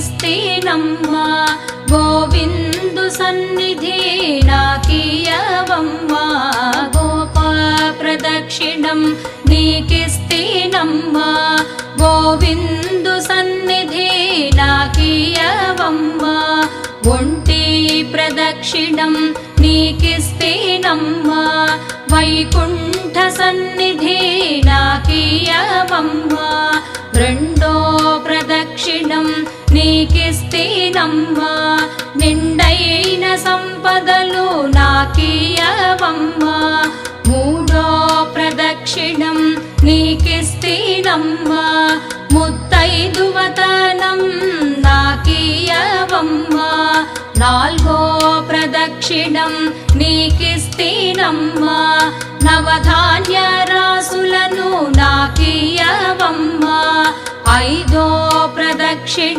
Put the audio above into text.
నీకిస్తేనమ్మా గోవిందు సన్నిధి నాకియవమ్మా గోపా ప్రదక్షిణం నీకిస్తేనమ్మా గోవిందు సన్నిధి నాకియవమ్మా ఒంటి ప్రదక్షిణం నీకిస్తేనమ్మా వైకుంఠ సన్నిధి నాకియవమ్మా రెండో ప్రదక్షిణం నీకిస్తేనమ్మా నిండైన సంపదలు నాకియవమ్మా మూడో ప్రదక్షిణం నీకిస్తేనమ్మా ముత్తైదువతనం నాకియవమ్మా నాల్గో ప్రదక్షిణం నీకిస్తేనమ్మా నవధాన్య రాసులను నాకియవమ్మా ఐదో ప్రదక్షిణం